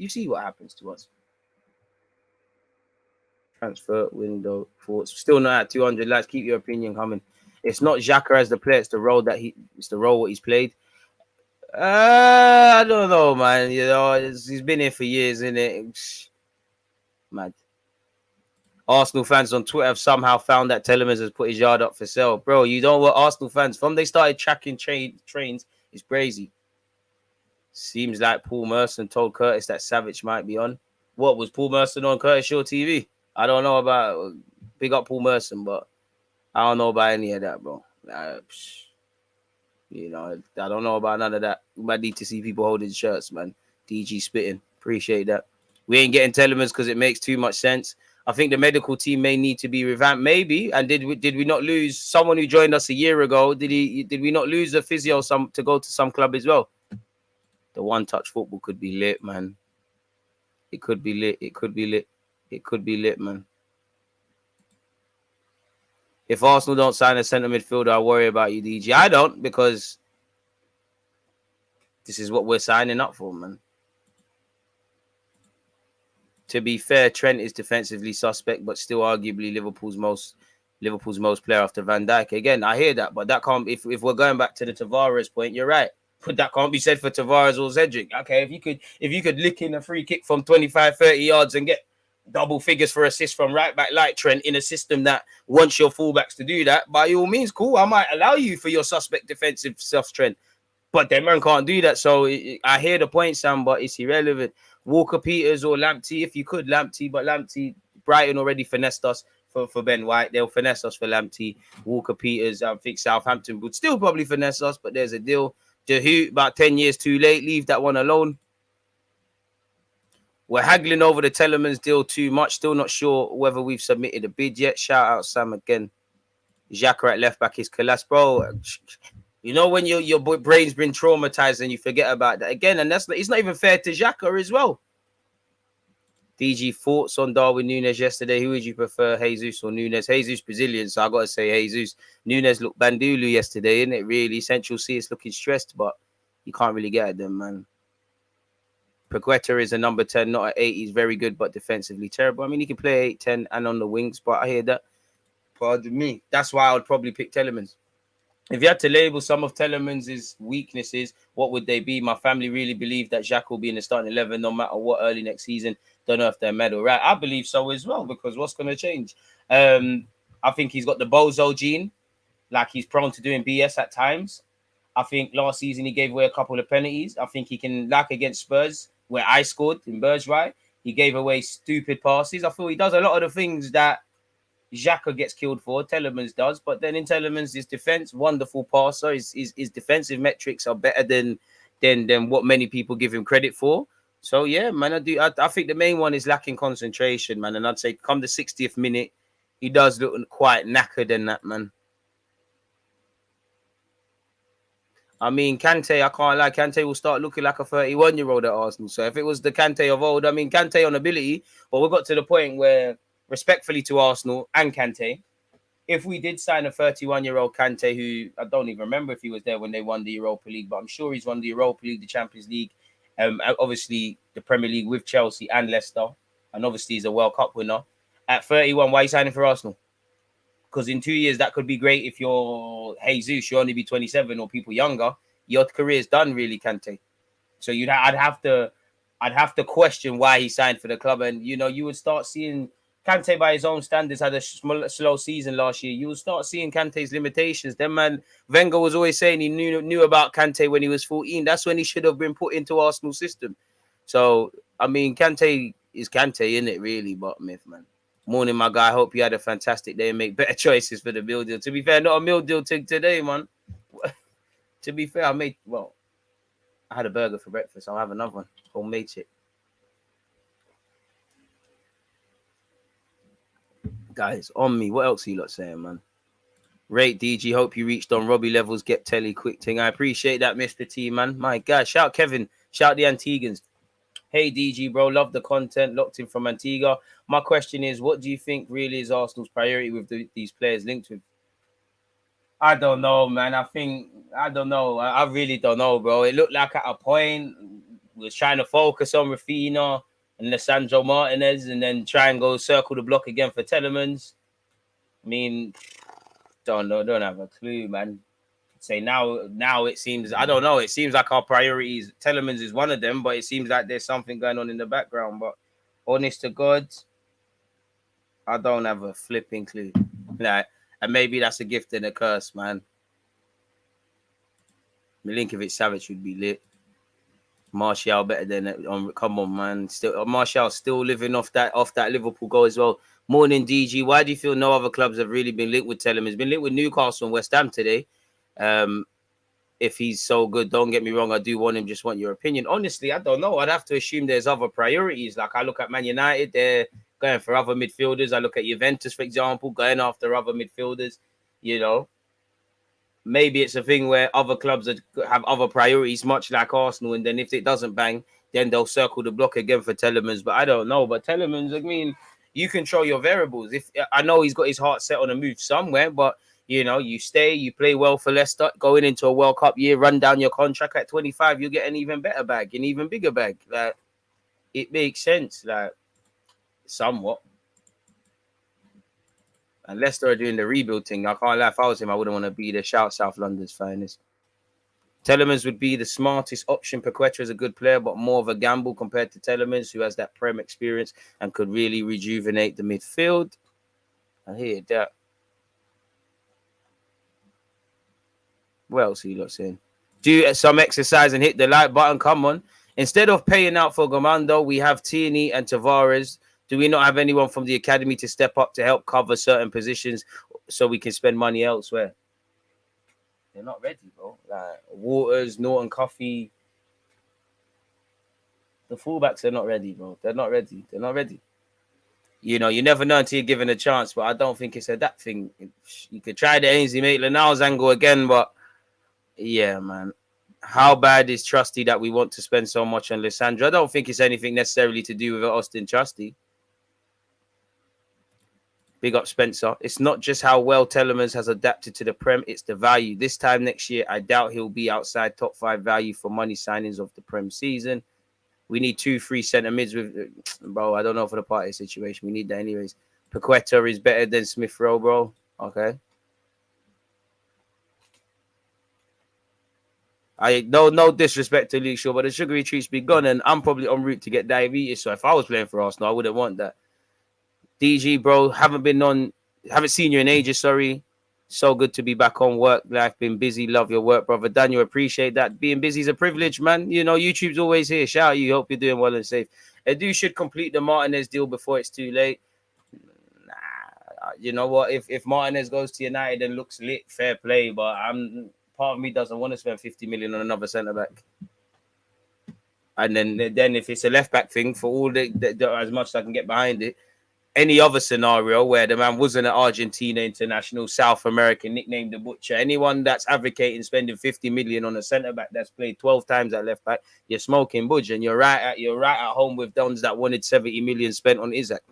you see what happens to us. Transfer window thoughts. Still not at 200 likes. Keep your opinion coming. It's not Xhaka as the player. It's the role what he's played. I don't know, man. You know, he's been here for years, innit? Mad. Arsenal fans on Twitter have somehow found that Tielemans has put his yard up for sale. Bro, you don't want Arsenal fans. From they started tracking trains, it's crazy. Seems like Paul Merson told Curtis that Savage might be on. What was Paul Merson on Curtis Shaw TV? I don't know about big up Paul Merson, but I don't know about any of that, bro. You know, I don't know about none of that. We might need to see people holding shirts, man. DG spitting. Appreciate that. We ain't getting Tielemans because it makes too much sense. I think the medical team may need to be revamped, maybe. And did we not lose someone who joined us a year ago? Did we not lose a physio to go to some club as well? The one-touch football could be lit, man. It could be lit. It could be lit. It could be lit, man. If Arsenal don't sign a centre midfielder, I worry about you, DG. I don't, because this is what we're signing up for, man. To be fair, Trent is defensively suspect, but still arguably Liverpool's most player after Van Dijk. Again, I hear that, but that can't. If we're going back to the Tavares point, you're right. But that can't be said for Tavares or Cedric. Okay, if you could lick in a free kick from 25, 30 yards and get double figures for assists from right back like Trent in a system that wants your fullbacks to do that, by all means, cool. I might allow you for your suspect defensive stuff, Trent. But them man can't do that. So I hear the point, Sam, but it's irrelevant. Walker Peters or Lamptey, if you could, Lamptey, but Lamptey, Brighton already finessed us for Ben White. They'll finesse us for Lamptey. Walker Peters, I think Southampton would still probably finesse us, but there's a deal. Jehu, about 10 years too late. Leave that one alone. We're haggling over the Tielemans deal too much. Still not sure whether we've submitted a bid yet. Shout out Sam again. Xhaka at left back is collapsed, bro. You know when your brain's been traumatized and you forget about that again, and it's not even fair to Xhaka as well. DG, thoughts on Darwin Núñez yesterday? Who would you prefer, Jesus or Núñez? Jesus Brazilian, so I got to say Jesus. Núñez looked bandulu yesterday, isn't it? Really, Central C is looking stressed, but you can't really get at them, man. Paqueta is a number 10, not an 8. He's very good, but defensively terrible. I mean, he can play 8, 10, and on the wings, but I hear that. Pardon me. That's why I would probably pick Tielemans. If you had to label some of Tielemans' weaknesses, what would they be? My family really believe that Xhaka will be in the starting 11 no matter what early next season. Don't know if they're medal, right? I believe so as well, because what's going to change? I think he's got the bozo gene, like he's prone to doing BS at times. I think last season he gave away a couple of penalties. I think he can, like against Spurs, where I scored in Bergwijn, he gave away stupid passes. I feel he does a lot of the things that Xhaka gets killed for, Tielemans does, but then in Tielemans' his defense, wonderful passer. His defensive metrics are better than what many people give him credit for. So yeah, man, I think the main one is lacking concentration, man. And I'd say come the 60th minute, he does look quite knackered in that, man. I mean, Kante, I can't lie, Kante will start looking like a 31-year-old at Arsenal. So if it was the Kante of old, I mean, Kante on ability, but we got to the point where, respectfully to Arsenal and Kante, if we did sign a 31-year-old Kante, who I don't even remember if he was there when they won the Europa League, but I'm sure he's won the Europa League, the Champions League, obviously the Premier League with Chelsea and Leicester, and obviously he's a World Cup winner. At 31, why are you signing for Arsenal? Because in 2 years, that could be great if you're Jesus, you only be 27 or people younger. Your career's done, really, Kante. So I'd have to question why he signed for the club. And, you know, you would start seeing Kante, by his own standards, had a slow season last year. You will start seeing Kante's limitations. Then, man, Wenger was always saying he knew about Kante when he was 14. That's when he should have been put into Arsenal system. So, I mean, Kante is Kante, isn't it, really? But myth, man. Morning, my guy. Hope you had a fantastic day and make better choices for the meal deal. To be fair, not a meal deal today, man. To be fair, I had a burger for breakfast. I'll have another one. Homemade shit. Guys, on me. What else are you lot saying, man? Rate DG. Hope you reached on Robbie levels. Get telly quick thing. I appreciate that, Mr. T, man. My God. Shout Kevin. Shout the Antiguans. Hey, DG, bro. Love the content. Locked in from Antigua. My question is, what do you think really is Arsenal's priority with these players linked with? I don't know, man. I don't know. I really don't know, bro. It looked like at a point was trying to focus on Rafinha and Lisandro Martinez, and then try and go circle the block again for Tielemans. I mean, don't have a clue, man. Say now it seems, I don't know. It seems like our priorities, Tielemans is one of them, but it seems like there's something going on in the background. But honest to God, I don't have a flipping clue. Like, and maybe that's a gift and a curse, man. Milinkovic Savic would be lit. Martial better than come on, man. Still, Martial still living off that Liverpool goal as well. Morning, DG. Why do you feel no other clubs have really been linked with Tielemans? He's been linked with Newcastle and West Ham today. If he's so good, don't get me wrong, I do want him. Just want your opinion. Honestly, I don't know. I'd have to assume there's other priorities. Like I look at Man United, they're going for other midfielders. I look at Juventus, for example, going after other midfielders. You know, maybe it's a thing where other clubs have other priorities, much like Arsenal. And then if it doesn't bang, then they'll circle the block again for Tielemans. But I don't know. But Tielemans, I mean, you control your variables. If I know he's got his heart set on a move somewhere, but you know, you stay, you play well for Leicester, going into a World Cup year, run down your contract at 25, you get an even better bag, an even bigger bag. Like, it makes sense, like, somewhat. And Leicester are doing the rebuild thing. I can't lie, if I was him, I wouldn't want to be there. Shout South London's finest. Tielemans would be the smartest option. Paqueta is a good player, but more of a gamble compared to Tielemans, who has that Prem experience and could really rejuvenate the midfield. I hear that. What else are you lot saying? Do some exercise and hit the like button. Come on. Instead of paying out for Gamando, we have Tierney and Tavares. Do we not have anyone from the academy to step up to help cover certain positions so we can spend money elsewhere? They're not ready, bro. Like Waters, Norton, Coffey. The fullbacks are not ready, bro. They're not ready. They're not ready. You know, you never know until you're given a chance, but I don't think it's that thing. You could try the Ainsley Maitland-Niles angle again, but yeah, man. How bad is Trusty that we want to spend so much on Lisandro? I don't think it's anything necessarily to do with Austin Trusty. Big up Spencer. It's not just how well Tielemans has adapted to the Prem, it's the value. This time next year, I doubt he'll be outside top 5 value for money signings of the Prem season. We need 2 free centre mids with, bro, I don't know for the party situation. We need that anyways. Paqueta is better than Smith Rowe, bro. Okay. No disrespect to Luke Shaw, but the sugary treats be gone, and I'm probably en route to get diabetes. So if I was playing for Arsenal, I wouldn't want that. DG, bro, haven't seen you in ages. Sorry, so good to be back on work life. Been busy, love your work, brother Daniel. Appreciate that. Being busy is a privilege, man. You know, YouTube's always here. Shout out you. Hope you're doing well and safe. Edu should complete the Martinez deal before it's too late. Nah, you know what? If Martinez goes to United and looks lit, fair play. But part of me doesn't want to spend 50 million on another centre back. And then if it's a left back thing, for all the as much as I can get behind it, any other scenario where the man wasn't an Argentina international, South American, nicknamed the Butcher, anyone that's advocating spending 50 million on a centre back that's played 12 times at left back, you're smoking budge, and you're right at home with dons that wanted 70 million spent on Isaac.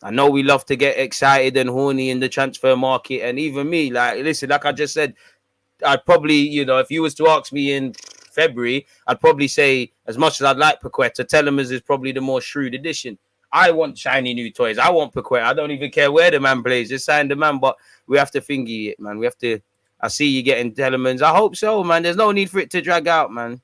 I know we love to get excited and horny in the transfer market, and even me, like, listen, like I just said, I'd probably, you know, if you was to ask me in February, I'd probably say, as much as I'd like Paqueta, Tielemans is probably the more shrewd addition. I want shiny new toys. I want Paqueta. I don't even care where the man plays. Just sign the man, but we have to thingy it, man. We have to. I see you getting Tielemans. I hope so, man. There's no need for it to drag out, man.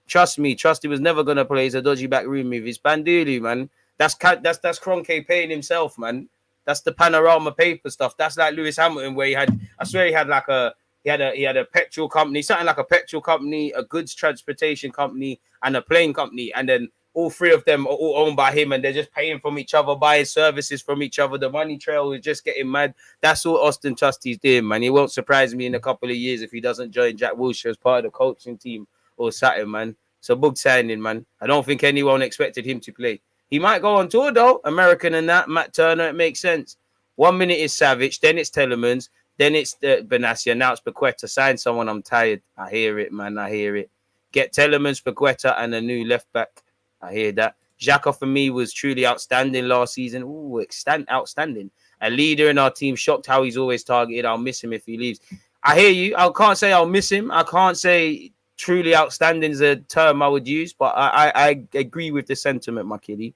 Trust me. Trust he was never gonna play. It's a dodgy back room move. It's Bandili, man. That's Kroenke paying himself, man. That's the Panorama paper stuff. That's like Lewis Hamilton, where I swear he had a petrol company, something like a petrol company, a goods transportation company, and a plane company, and then all 3 of them are all owned by him, and they're just paying from each other, buying services from each other. The money trail is just getting mad. That's all Austin Trusty's doing, man. It won't surprise me in a couple of years if he doesn't join Jack Wilshere as part of the coaching team or something, man. It's a big signing, man. I don't think anyone expected him to play. He might go on tour, though. American and that. Matt Turner, it makes sense. 1 minute is Savage, then it's Tielemans, then it's Benassia, now it's Paqueta. Sign someone, I'm tired. I hear it, man. I hear it. Get Tielemans, Paqueta, and a new left back. I hear that. Xhaka for me was truly outstanding last season. Ooh, outstanding. A leader in our team. Shocked how he's always targeted. I'll miss him if he leaves. I hear you. I can't say I'll miss him. I can't say truly outstanding is a term I would use, but I agree with the sentiment, my kiddie.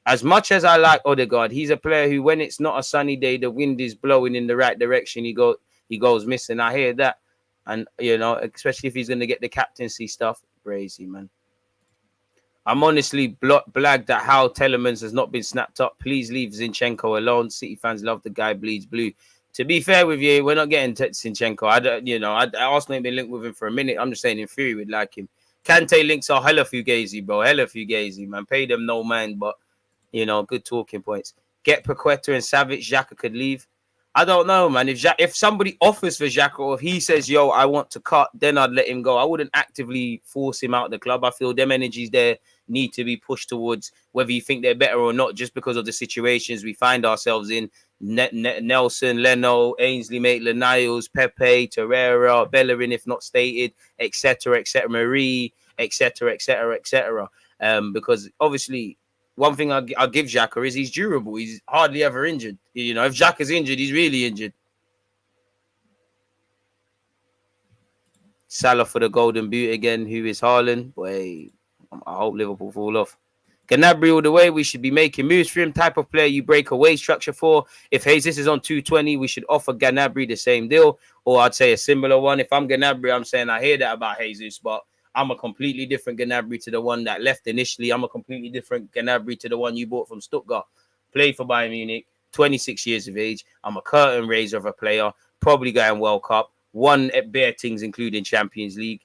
As much as I like Odegaard, he's a player who, when it's not a sunny day, the wind is blowing in the right direction, he goes missing. I hear that, and especially if he's going to get the captaincy stuff, crazy man. I'm honestly blagged at how Tielemans has not been snapped up. Please leave Zinchenko alone. City fans love the guy, bleeds blue. To be fair with you, we're not getting Zinchenko. Arsenal ain't been linked with him for a minute. I'm just saying in theory we'd like him. Kante links are hella fugazi, bro. Hella fugazi, man. Pay them no mind, but good talking points. Get Paqueta and Savic. Xhaka could leave. I don't know, man. If somebody offers for Xhaka, or if he says, yo, I want to cut, then I'd let him go. I wouldn't actively force him out of the club. I feel them energies there need to be pushed towards whether you think they're better or not, just because of the situations we find ourselves in. Nelson, Leno, Ainsley, Maitland-Niles, Pepe, Torreira, Bellerin, if not stated, etc., Marie, etc., etc. Because obviously, one thing I'll give Xhaka is he's durable. He's hardly ever injured. If Xhaka's injured, he's really injured. Salah for the golden boot again. Who is Haaland? Boy, I hope Liverpool fall off. Gnabry all the way. We should be making moves for him. Type of player you break away structure for. If Jesus is on 220, we should offer Gnabry the same deal, or I'd say a similar one. If I'm Gnabry, I'm saying I hear that about Jesus, but I'm a completely different Gnabry to the one that left initially. I'm a completely different Gnabry to the one you bought from Stuttgart. Played for Bayern Munich, 26 years of age. I'm a curtain raiser of a player, probably going World Cup, won at bare things, including Champions League.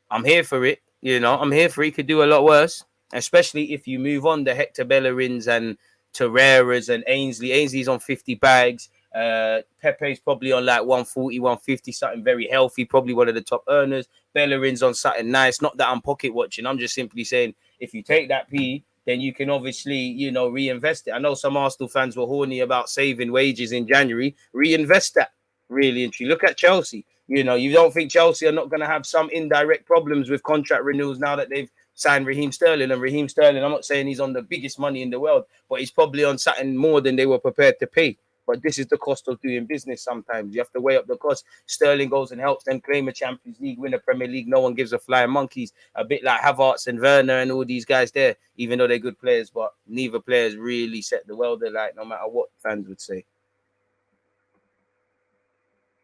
I'm here for it. I'm here for it. He could do a lot worse, especially if you move on the Hector Bellerin's and Torreiras and Ainsley. Ainsley's on 50 bags. Pepe's probably on like 140, 150, something very healthy, probably one of the top earners. Bellerin's on something nice. Not that I'm pocket watching. I'm just simply saying if you take that P, then you can obviously, reinvest it. I know some Arsenal fans were horny about saving wages in January. Reinvest that, really. And you look at Chelsea. You don't think Chelsea are not going to have some indirect problems with contract renewals now that they've signed Raheem Sterling. And Raheem Sterling, I'm not saying he's on the biggest money in the world, but he's probably on something more than they were prepared to pay. But this is the cost of doing business sometimes. You have to weigh up the cost. Sterling goes and helps them claim a Champions League, win a Premier League. No one gives a flying monkeys. A bit like Havertz and Werner and all these guys there, even though they're good players, but neither players really set the world alight, no matter what fans would say.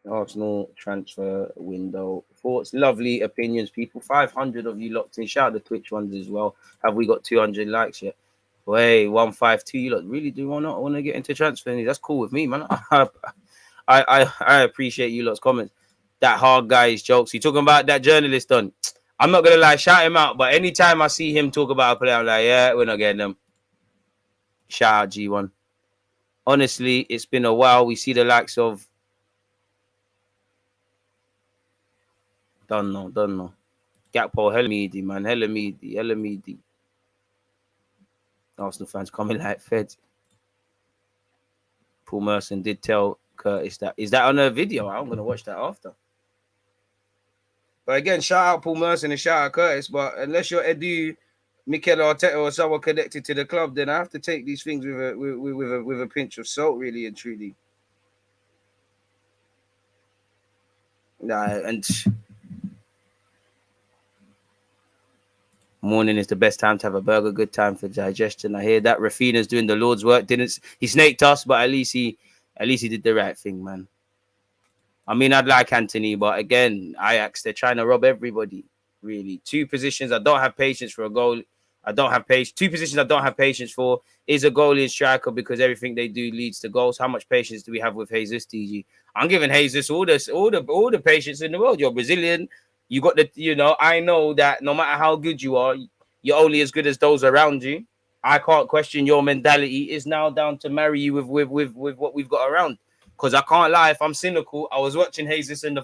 Arsenal transfer window thoughts, lovely opinions, people. 500 of you locked in. Shout out the Twitch ones as well. Have we got 200 likes yet? Wait, 152. You lot really do want to get into transfer news? That's cool with me, man. I appreciate you lot's comments. That hard guy's jokes. You talking about that journalist done? I'm not gonna lie, shout him out. But anytime I see him talk about a player, I'm like, yeah, we're not getting them. Shout out G1. Honestly, it's been a while. We see the likes of. Don't know. Gakpo, hella meaty, man. Hella meaty. Arsenal fans coming like feds. Paul Merson did tell Curtis that. Is that on a video? I'm going to watch that after. But again, shout out Paul Merson and shout out Curtis. But unless you're Edu, Mikel Arteta or someone connected to the club, then I have to take these things with a pinch of salt, really and truly. And morning is the best time to have a burger. Good time for digestion. I hear that. Rafinha's doing the Lord's work. He snaked us, but at least he did the right thing, man. I mean, I'd like Anthony, but again, Ajax, they're trying to rob everybody, really. Two positions I don't have patience for a goal. Two positions I don't have patience for is a goalie and striker, because everything they do leads to goals. How much patience do we have with Jesus, DG? I'm giving Jesus all the patience in the world. You're Brazilian. You got I know that no matter how good you are, you're only as good as those around you. I can't question your mentality. It's now down to marry you with what we've got around. Because I can't lie, if I'm cynical, I was watching Jesus in the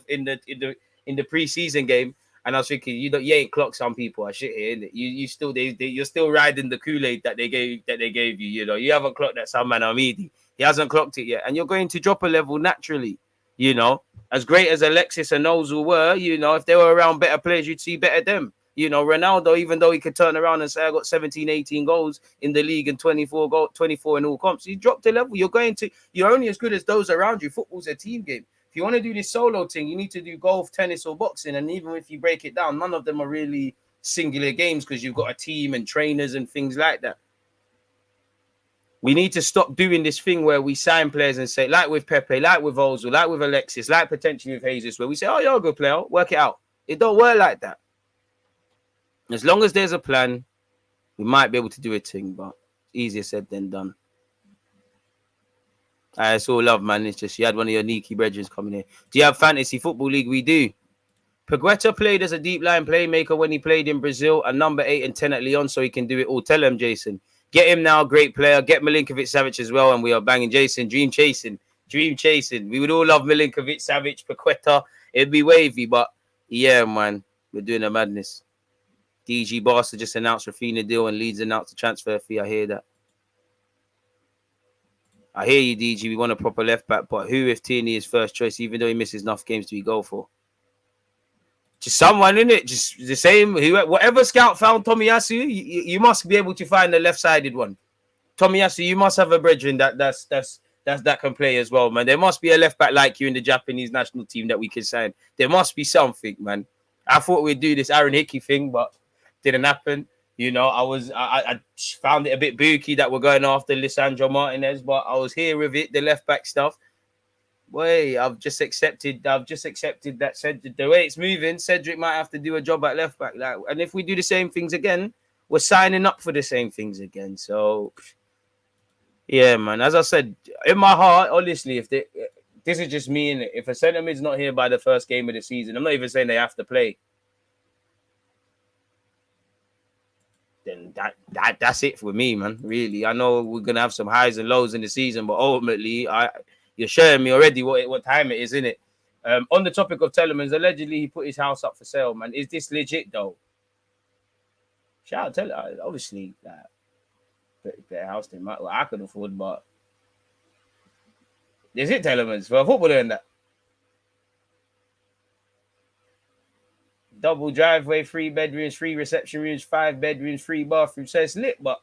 preseason game, and I was thinking, you ain't clocked some people. I shit here, innit? You're still riding the Kool-Aid that they gave you. You haven't clocked that some man Amidi. He hasn't clocked it yet, and you're going to drop a level naturally. As great as Alexis and Ozil were, if they were around better players, you'd see better them. Ronaldo, even though he could turn around and say, I got 17, 18 goals in the league and 24 in all comps, he dropped a level. You're only as good as those around you. Football's a team game. If you want to do this solo thing, you need to do golf, tennis, or boxing. And even if you break it down, none of them are really singular games because you've got a team and trainers and things like that. We need to stop doing this thing where we sign players and say, like with Pepe, like with Ozil, like with Alexis, like potentially with Jesus, where we say, oh, you're a good player, work it out. It don't work like that. As long as there's a plan, we might be able to do a thing, but easier said than done. It's all love, man. It's just you had one of your Niki brethren coming in. Do you have fantasy football league? We do. Pagueta played as a deep line playmaker when he played in Brazil, and number 8 and 10 at Lyon, so he can do it all. Tell him, Jason. Get him now, great player. Get Milinkovic-Savic as well, and we are banging. Jason, dream chasing. We would all love Milinkovic-Savic, Paqueta. It'd be wavy, but yeah, man, we're doing a madness. DG Barca just announced Rafinha deal and Leeds announced the transfer fee. I hear that. I hear you, DG. We want a proper left back, but who if Tierney is first choice, even though he misses enough games to be go for? Just someone in it, just the same. Whatever scout found Tomiyasu, you must be able to find the left-sided one. Tomiyasu, you must have a brethren that can play as well, man. There must be a left back like you in the Japanese national team that we can sign. There must be something, man. I thought we'd do this Aaron Hickey thing, but didn't happen. You know, I found it a bit booky that we're going after Lisandro Martinez, but I was here with it, the left back stuff. Boy, I've just accepted that the way it's moving, Cedric might have to do a job at left back. Like, and if we do the same things again, we're signing up for the same things again. So, yeah, man. As I said, in my heart, honestly, this is just me, innit? If a centre mid's not here by the first game of the season, I'm not even saying they have to play. Then that's it for me, man. Really, I know we're gonna have some highs and lows in the season, but ultimately, you're showing me already what time it is, innit? On the topic of Tielemans, allegedly he put his house up for sale, man. Is this legit though? Shout out Tielemans, obviously, better house than what I could afford, but is it Tielemans for a footballer in that? Double driveway, 3 bedrooms, 3 reception rooms, 5 bedrooms, 3 bathrooms. So it's lit, but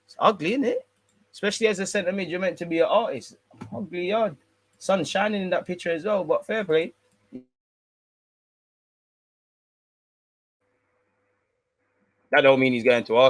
it's ugly, isn't it? Especially as a centre mid, you're meant to be an artist. Ugly yard. Sun shining in that picture as well, but fair play. That don't mean he's going to Arsenal.